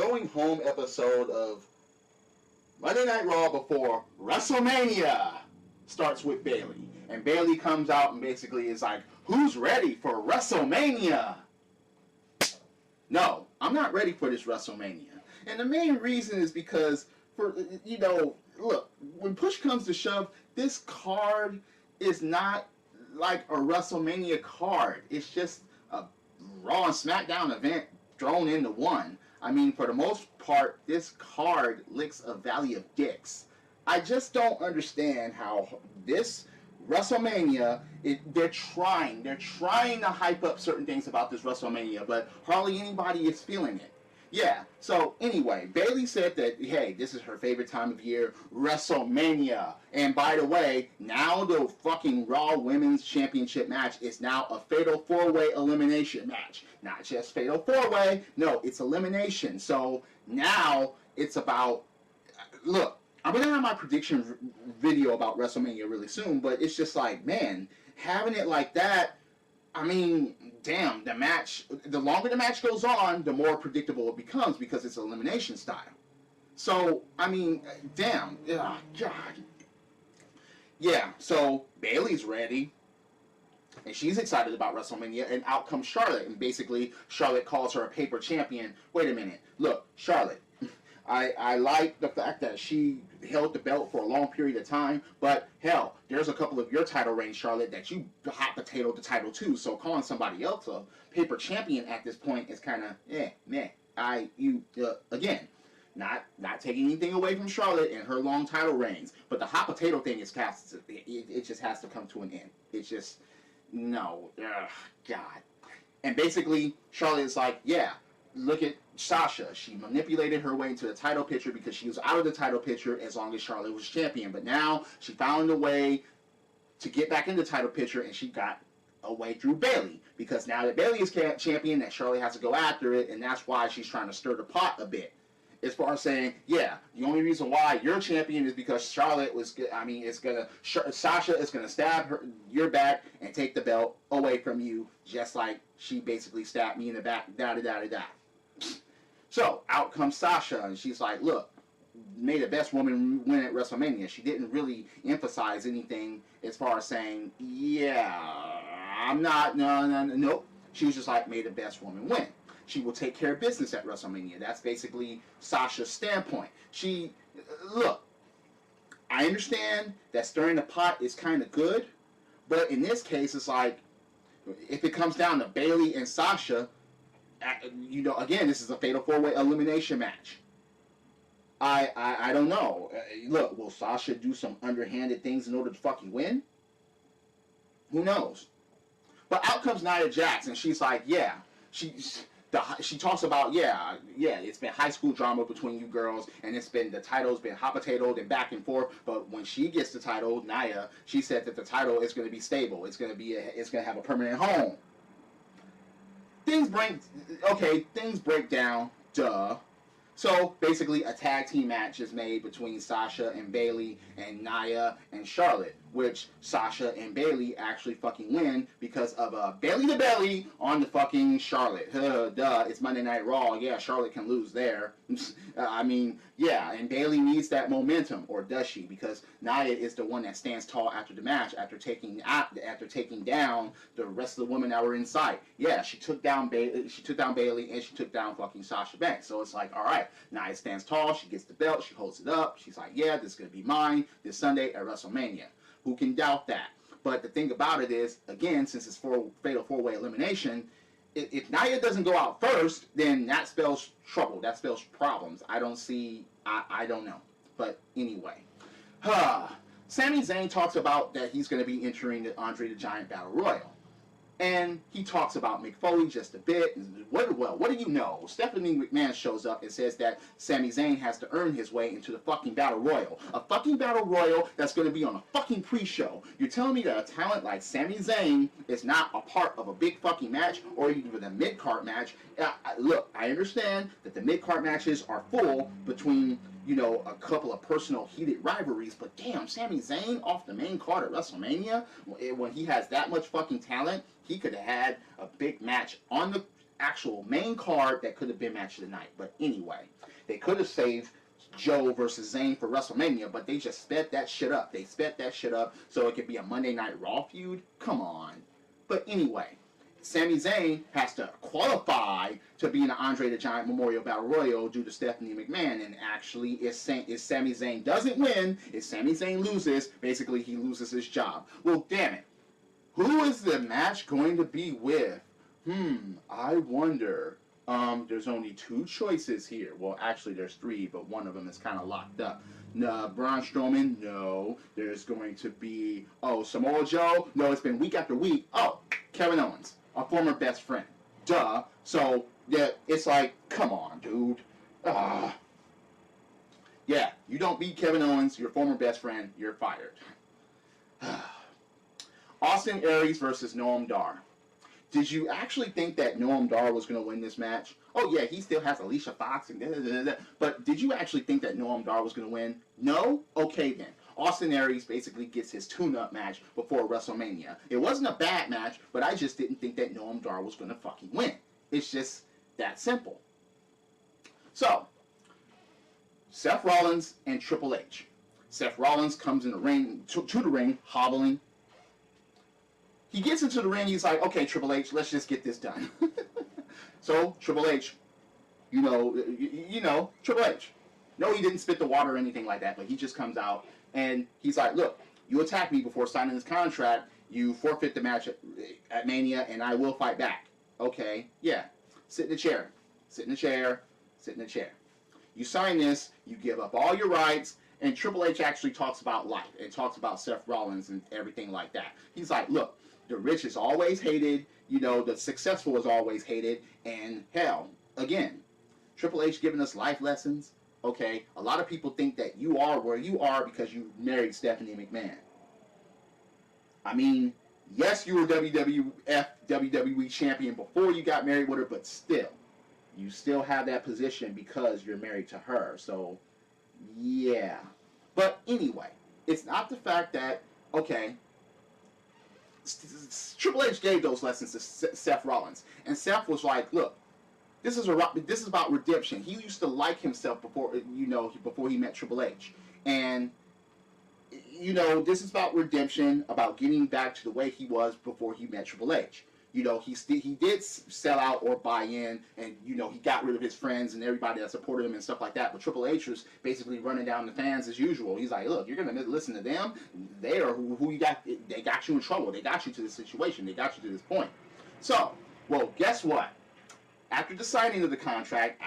going home episode of Monday Night Raw before WrestleMania starts with Bayley. And Bayley comes out and basically is like, who's ready for WrestleMania? No, I'm not ready for this WrestleMania. And the main reason is because, look, when push comes to shove, this card is not like a WrestleMania card. It's just a Raw and SmackDown event thrown into one. I mean, for the most part, this card licks a valley of dicks. I just don't understand how this WrestleMania, they're trying to hype up certain things about this WrestleMania, but hardly anybody is feeling it. Yeah, so anyway, Bayley said that, hey, this is her favorite time of year, WrestleMania. And by the way, now the fucking Raw Women's Championship match is now a Fatal 4-Way elimination match. Not just Fatal 4-Way, no, it's elimination. So now it's about, look, I'm going to have my prediction video about WrestleMania really soon, but it's just like, man, having it like that, I mean, damn, the longer the match goes on, the more predictable it becomes because it's elimination style. So, I mean, damn, oh, God. Yeah, so Bayley's ready, and she's excited about WrestleMania, and out comes Charlotte, and basically Charlotte calls her a paper champion. Wait a minute, look, Charlotte, I like the fact that she held the belt for a long period of time, but hell, there's a couple of your title reigns, Charlotte, that you hot potatoed the title too, so calling somebody else a paper champion at this point is kind of, meh. Again, not taking anything away from Charlotte and her long title reigns, but the hot potato thing is it just has to come to an end. It's just, no, God. And basically, Charlotte is like, yeah, look at Sasha. She manipulated her way into the title picture because she was out of the title picture as long as Charlotte was champion. But now she found a way to get back in the title picture, and she got a way through Bayley. Because now that Bayley is champion, that Charlotte has to go after it, and that's why she's trying to stir the pot a bit. As far as saying, yeah, the only reason why you're champion is because Charlotte was, Sasha is gonna stab your back and take the belt away from you, just like she basically stabbed me in the back, da-da-da-da-da. So, out comes Sasha, and she's like, look, may the best woman win at WrestleMania. She didn't really emphasize anything as far as saying, yeah, I'm not, nope. She was just like, may the best woman win. She will take care of business at WrestleMania. That's basically Sasha's standpoint. Look, I understand that stirring the pot is kind of good, but in this case, it's like, if it comes down to Bayley and Sasha, again, this is a Fatal 4-Way elimination match. I don't know. Look, will Sasha do some underhanded things in order to fucking win? Who knows? But out comes Nia Jax, and she's like, yeah, she talks about, yeah, it's been high school drama between you girls, and the title's been hot potatoed and back and forth. But when she gets the title, Nia, she said that the title is going to be stable. It's going to have a permanent home. Things break down. Duh. So basically, a tag team match is made between Sasha and Bayley and Nia and Charlotte, which Sasha and Bayley actually fucking win because of a belly to belly on the fucking Charlotte. Duh, it's Monday Night Raw. Yeah, Charlotte can lose there. I mean, yeah, and Bayley needs that momentum, or does she? Because Nia is the one that stands tall after the match, after taking down the rest of the women that were in sight. Yeah, she took down Bayley, and she took down fucking Sasha Banks. So it's like, all right, Nia stands tall, she gets the belt, she holds it up, she's like, yeah, this is gonna be mine this Sunday at WrestleMania. Who can doubt that? But the thing about it is, again, since it's Fatal 4-Way elimination, if Nia doesn't go out first, then that spells trouble. That spells problems. I don't know. But anyway. Sami Zayn talks about that he's going to be entering the Andre the Giant Battle Royal. And he talks about Mick Foley just a bit. What do you know? Stephanie McMahon shows up and says that Sami Zayn has to earn his way into the fucking Battle Royal. A fucking Battle Royal that's going to be on a fucking pre-show. You're telling me that a talent like Sami Zayn is not a part of a big fucking match or even a mid-card match? Look, I understand that the mid-card matches are full between, a couple of personal heated rivalries, but damn, Sami Zayn off the main card at WrestleMania, when he has that much fucking talent, he could have had a big match actual main card that could have been match of the night. But anyway, they could have saved Joe versus Zayn for WrestleMania, but they just sped that shit up. They sped that shit up so it could be a Monday Night Raw feud. Come on. But anyway, Sami Zayn has to qualify to be in the Andre the Giant Memorial Battle Royal due to Stephanie McMahon. And actually, if Sami Zayn doesn't win, if Sami Zayn loses, basically he loses his job. Well, damn it. Who is the match going to be with? I wonder. There's only 2 choices here. Well, actually, there's 3, but one of them is kind of locked up. No, Braun Strowman? No. There's going to be, Samoa Joe? No, it's been week after week. Oh, Kevin Owens, a former best friend. Duh. So, yeah, it's like, come on, dude. Yeah, you don't beat Kevin Owens, your former best friend, you're fired. Austin Aries versus Noam Dar. Did you actually think that Noam Dar was going to win this match? Oh, yeah, he still has Alicia Fox and da-da-da-da. But did you actually think that Noam Dar was going to win? No? Okay, then. Austin Aries basically gets his tune-up match before WrestleMania. It wasn't a bad match, but I just didn't think that Noam Dar was going to fucking win. It's just that simple. So, Seth Rollins and Triple H. Seth Rollins comes in the ring, to the ring, hobbling. He gets into the ring, he's like, okay, Triple H, let's just get this done. So, Triple H, you know, Triple H. No, he didn't spit the water or anything like that, but he just comes out, and he's like, look, you attacked me before signing this contract, you forfeit the match at Mania, and I will fight back. Okay, yeah, sit in the chair, sit in the chair, sit in the chair. You sign this, you give up all your rights, and Triple H actually talks about life, and talks about Seth Rollins and everything like that. He's like, look, the rich is always hated, the successful is always hated, and hell, again, Triple H giving us life lessons. Okay, a lot of people think that you are where you are because you married Stephanie McMahon. I mean, yes, you were WWE champion before you got married with her, but still, you still have that position because you're married to her. So, yeah. But anyway, it's not the fact that, okay, Triple H gave those lessons to Seth Rollins, and Seth was like, "Look, this is about redemption." He used to like himself before he met Triple H, and this is about redemption, about getting back to the way he was before he met Triple H. He did sell out or buy in, and he got rid of his friends and everybody that supported him and stuff like that. But Triple H was basically running down the fans as usual. He's like, look, you're gonna listen to them. They are who you got. They got you in trouble. They got you to this situation. They got you to this point. So, well, guess what? After the signing of the contract,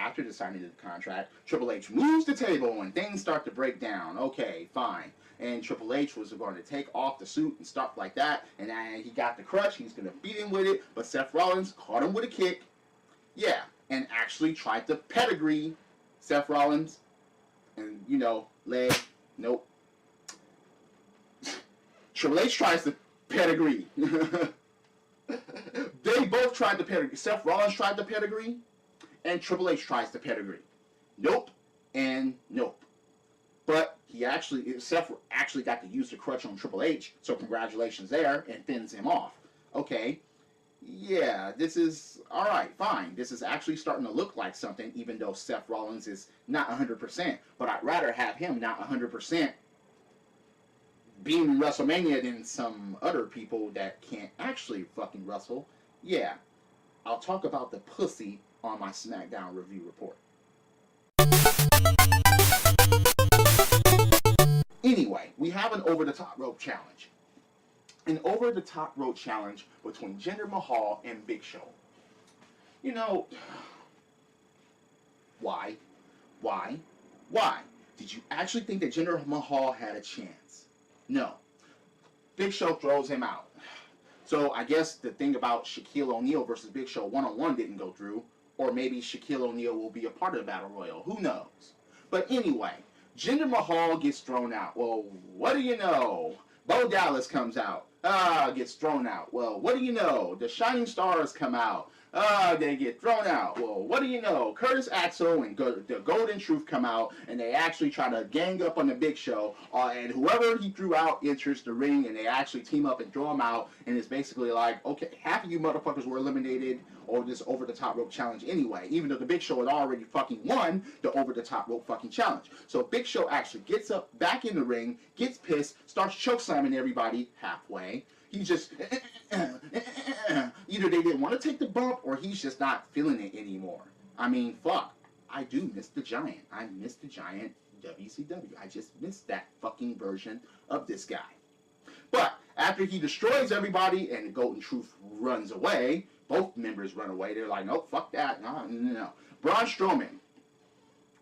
Triple H moves the table and things start to break down. Okay, fine. And Triple H was going to take off the suit and stuff like that. And he got the crush. He's going to beat him with it. But Seth Rollins caught him with a kick. Yeah. And actually tried to pedigree Seth Rollins. And, leg. Nope. Triple H tries to pedigree. They both tried to pedigree. Seth Rollins tried to pedigree. And Triple H tries to pedigree. Nope. And nope. But Seth actually got to use the crutch on Triple H, so congratulations there, and thins him off. Okay, yeah, this is, alright, fine. This is actually starting to look like something, even though Seth Rollins is not 100%, but I'd rather have him not 100% being in WrestleMania than some other people that can't actually fucking wrestle. Yeah, I'll talk about the pussy on my SmackDown review report. Anyway, we have an over-the-top rope challenge. An over-the-top rope challenge between Jinder Mahal and Big Show. Why? Did you actually think that Jinder Mahal had a chance? No. Big Show throws him out. So I guess the thing about Shaquille O'Neal versus Big Show one-on-one didn't go through, or maybe Shaquille O'Neal will be a part of the Battle Royal. Who knows? But anyway, Jinder Mahal gets thrown out. Well, what do you know? Bo Dallas comes out. Gets thrown out. Well, what do you know? The Shining Stars come out. They get thrown out. Well, what do you know? Curtis Axel and the Golden Truth come out, and they actually try to gang up on the Big Show. And whoever he threw out enters the ring, and they actually team up and throw him out. And it's basically like, okay, half of you motherfuckers were eliminated or this over-the-top rope challenge anyway, even though the Big Show had already fucking won the over-the-top rope fucking challenge. So Big Show actually gets up back in the ring, gets pissed, starts chokeslamming everybody halfway. He's just, either they didn't want to take the bump or he's just not feeling it anymore. I mean, fuck. I do miss the Giant. I miss the Giant WCW. I just miss that fucking version of this guy. But after he destroys everybody and the Golden Truth runs away, both members run away. They're like, nope, fuck that. No. Braun Strowman.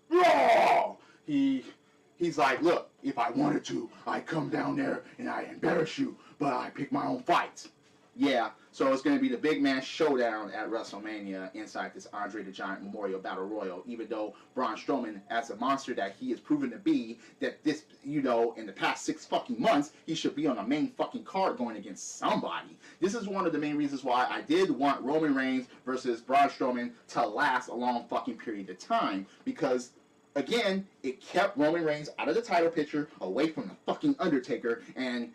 Oh! He's like, look, if I wanted to, I'd come down there and I'd embarrass you, but I pick my own fights. Yeah, so it's going to be the big man showdown at WrestleMania inside this Andre the Giant Memorial Battle Royal, even though Braun Strowman, as a monster that he has proven to be, that this, in the past 6 fucking months, he should be on the main fucking card going against somebody. This is one of the main reasons why I did want Roman Reigns versus Braun Strowman to last a long fucking period of time, because again, it kept Roman Reigns out of the title picture, away from the fucking Undertaker, and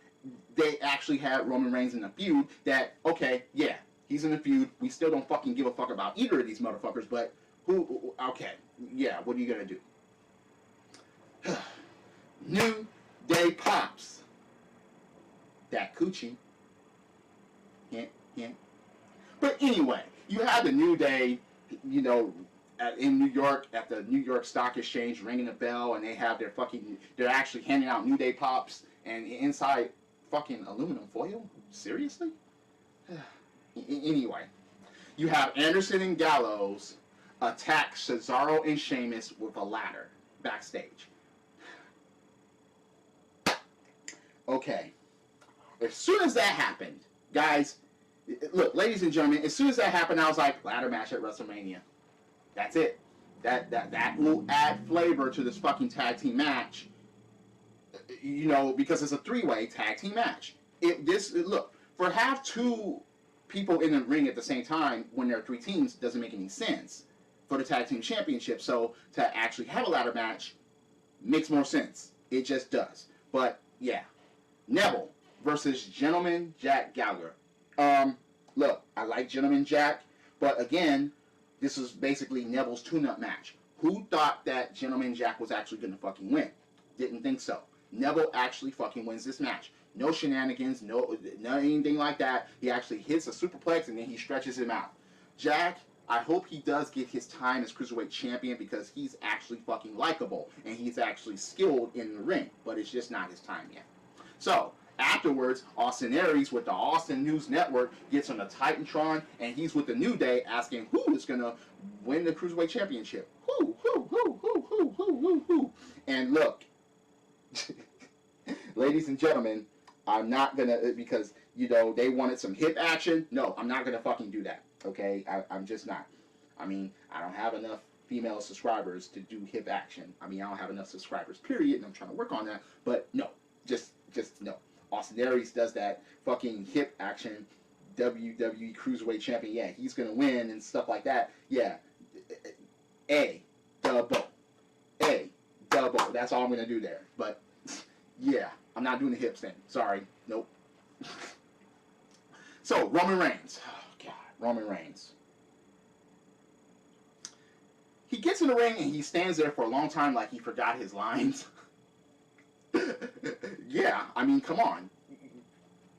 they actually had Roman Reigns in a feud that, okay, yeah, he's in the feud. We still don't fucking give a fuck about either of these motherfuckers, but okay, yeah, what are you gonna do? New Day pops. That coochie. Hint, hint. But anyway, you have the New Day, in New York at the New York Stock Exchange ringing a bell, and they have they're actually handing out New Day pops, and inside fucking aluminum foil? Seriously? Anyway, you have Anderson and Gallows attack Cesaro and Sheamus with a ladder backstage. Okay. As soon as that happened, guys, look, ladies and gentlemen, as soon as that happened, I was like, ladder match at WrestleMania. That's it. That will add flavor to this fucking tag team match. Because it's a 3-way tag team match. Look, for have 2 people in the ring at the same time when there are 3 teams doesn't make any sense for the tag team championship. So to actually have a ladder match makes more sense. It just does. But yeah, Neville versus Gentleman Jack Gallagher. Look, I like Gentleman Jack, but again, this was basically Neville's tune-up match. Who thought that Gentleman Jack was actually going to fucking win? Didn't think so. Neville actually fucking wins this match. No shenanigans, no anything like that. He actually hits a superplex and then he stretches him out. Jack, I hope he does get his time as Cruiserweight champion because he's actually fucking likable and he's actually skilled in the ring, but it's just not his time yet. So, afterwards, Austin Aries with the Austin News Network gets on the Titantron and he's with the New Day asking who is going to win the Cruiserweight Championship. Who. And look, ladies and gentlemen, I'm not going to, because, they wanted some hip action. No, I'm not going to fucking do that, okay? I'm just not. I mean, I don't have enough female subscribers to do hip action. I mean, I don't have enough subscribers, period, and I'm trying to work on that. But no, just no. Austin Aries does that fucking hip action WWE Cruiserweight Champion. Yeah, he's going to win and stuff like that. Yeah. Double. That's all I'm going to do there. But, yeah, I'm not doing the hips thing. Sorry. Nope. So, Roman Reigns. Oh, God. Roman Reigns. He gets in the ring and he stands there for a long time like he forgot his lines. Yeah, I mean, come on.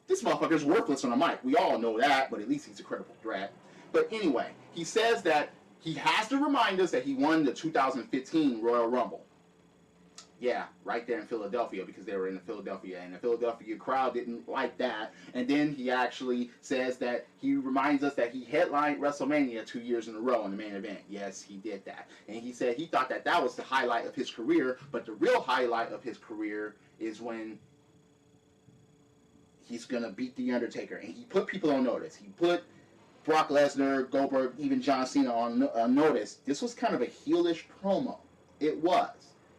This motherfucker's worthless on the mic. We all know that, but at least he's a credible threat. But anyway, he says that he has to remind us that he won the 2015 Royal Rumble. Yeah, right there in Philadelphia, because they were in Philadelphia, and the Philadelphia crowd didn't like that. And then he actually says that he reminds us that he headlined WrestleMania 2 years in a row in the main event. Yes, he did that. And he said he thought that was the highlight of his career, but the real highlight of his career is when he's going to beat The Undertaker. And he put people on notice. He put Brock Lesnar, Goldberg, even John Cena on notice. This was kind of a heelish promo. It was.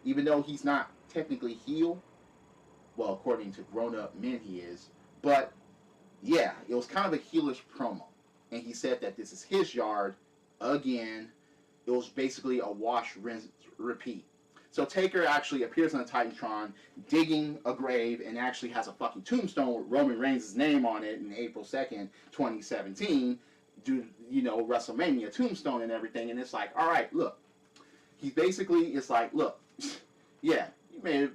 Even though he's not technically heel, well, according to grown-up men he is, but Yeah, it was kind of a heelish promo. And he said that this is his yard again. It was basically a wash, rinse, repeat. So Taker actually appears on the Titantron digging a grave and actually has a fucking tombstone with Roman Reigns' name on it in April 2nd, 2017. WrestleMania tombstone and everything. And it's like, all right, look. He basically is like, look, yeah, you made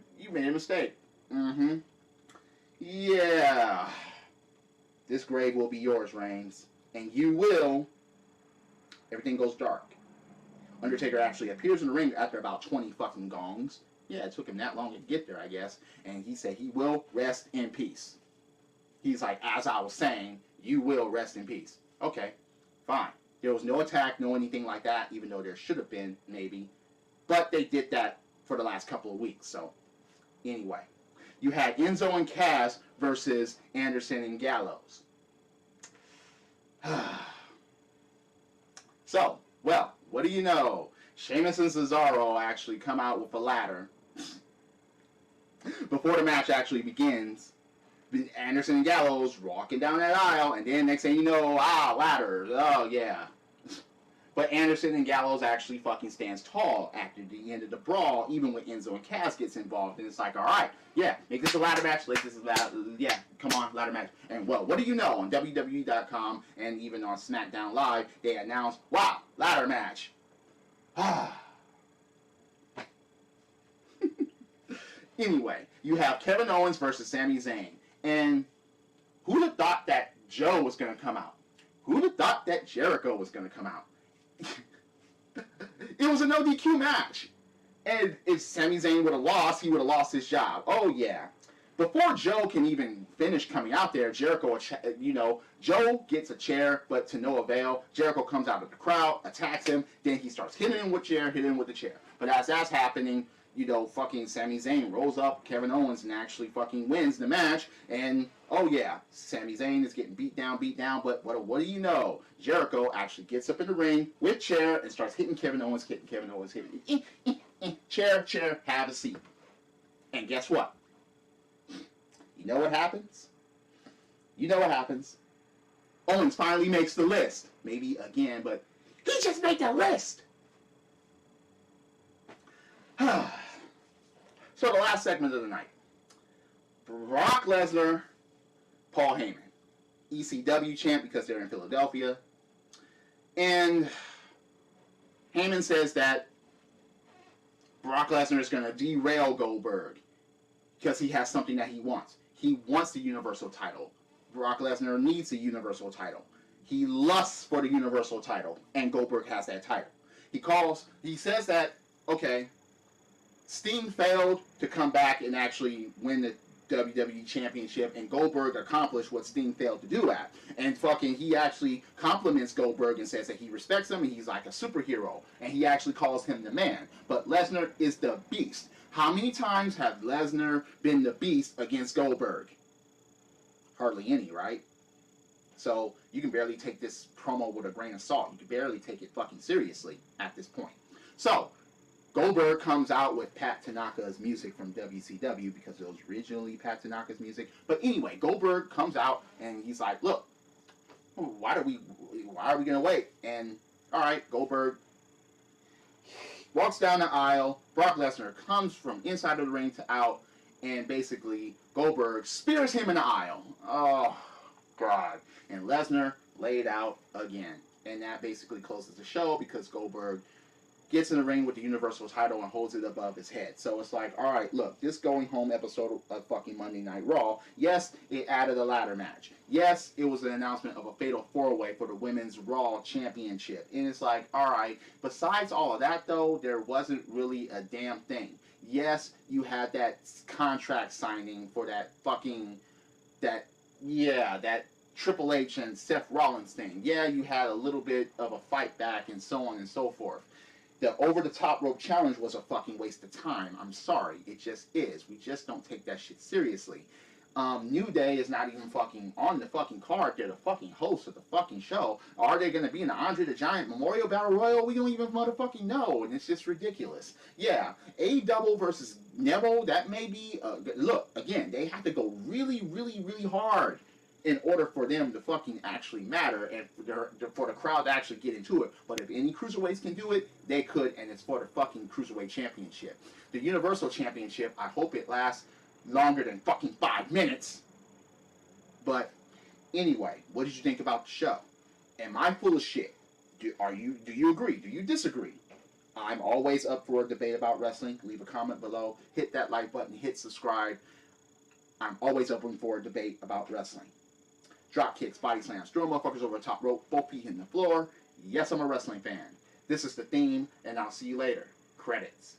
a mistake. Mm-hmm. Yeah. This grave will be yours, Reigns. And you will. Everything goes dark. Undertaker actually appears in the ring after about 20 fucking gongs. Yeah, it took him that long to get there, I guess. And he said he will rest in peace. He's like, as I was saying, you will rest in peace. Okay, fine. There was no attack, no anything like that, even though there should have been, maybe. But they did that for the last couple of weeks, so anyway. You had Enzo and Cass versus Anderson and Gallows. So, well, what do you know? Sheamus and Cesaro actually come out with a ladder. Before the match actually begins, Anderson and Gallows walking down that aisle, and then next thing you know, ladders. Oh, yeah. But Anderson and Gallows actually fucking stands tall after the end of the brawl, even when Enzo and Cass gets involved. And it's like, all right, yeah, make this a ladder match. Yeah, come on, ladder match. And well, what do you know? On WWE.com and even on SmackDown Live, they announced, wow, ladder match. Anyway, you have Kevin Owens versus Sami Zayn. And who'd have thought that Joe was going to come out? Who'd have thought that Jericho was going to come out? It was a no DQ match. And if Sami Zayn would have lost, he would have lost his job. Oh, yeah. Before Joe can even finish coming out there, Jericho, Joe gets a chair, but to no avail. Jericho comes out of the crowd, attacks him, then he starts hitting him with the chair. But as that's happening, fucking Sami Zayn rolls up Kevin Owens and actually fucking wins the match. And, oh yeah, Sami Zayn is getting beat down, but what do you know? Jericho actually gets up in the ring with chair and starts hitting Kevin Owens, hitting chair, have a seat. And guess what? You know what happens? Owens finally makes the list. Maybe again, but he just made the list. So the last segment of the night. Brock Lesnar, Paul Heyman. ECW champ because they're in Philadelphia. And Heyman says that Brock Lesnar is going to derail Goldberg because he has something that he wants. He wants the Universal title. Brock Lesnar needs the Universal title. He lusts for the Universal title, and Goldberg has that title. He says that, okay, Sting failed to come back and actually win the WWE Championship, and Goldberg accomplished what Sting failed to do at. And he actually compliments Goldberg and says that he respects him and he's like a superhero. And he actually calls him the man. But Lesnar is the beast. How many times have Lesnar been the beast against Goldberg? Hardly any, right? So you can barely take this promo with a grain of salt. You can barely take it fucking seriously at this point. So Goldberg comes out with Pat Tanaka's music from WCW because it was originally Pat Tanaka's music. But anyway, Goldberg comes out and he's like, look, why are we going to wait? And all right, Goldberg walks down the aisle. Brock Lesnar comes from inside of the ring to out, and basically Goldberg spears him in the aisle. Oh, God. And Lesnar laid out again. And that basically closes the show because Goldberg gets in the ring with the Universal title and holds it above his head. So it's like, all right, look, this going home episode of fucking Monday Night Raw, yes, it added a ladder match. Yes, it was an announcement of a fatal four-way for the Women's Raw Championship. And it's like, all right, besides all of that, though, there wasn't really a damn thing. Yes, you had that contract signing for that Triple H and Seth Rollins thing. Yeah, you had a little bit of a fight back and so on and so forth. The over-the-top rope challenge was a fucking waste of time. I'm sorry. It just is. We just don't take that shit seriously. New Day is not even fucking on the fucking card. They're the fucking host of the fucking show. Are they going to be in the Andre the Giant Memorial Battle Royal? We don't even motherfucking know, and it's just ridiculous. Yeah, A-Double versus Neville, that may be... look, again, they have to go really, really, really hard in order for them to fucking actually matter and for the crowd to actually get into it. But if any cruiserweights can do it, they could, and it's for the fucking cruiserweight championship. The Universal Championship, I hope it lasts longer than fucking 5 minutes. But anyway, what did you think about the show? Am I full of shit? Do you agree? Do you disagree? I'm always up for a debate about wrestling. Leave a comment below. Hit that like button. Hit subscribe. I'm always open for a debate about wrestling. Drop kicks, body slams, throw motherfuckers over the top rope, both feet hitting the floor. Yes, I'm a wrestling fan. This is the theme, and I'll see you later. Credits.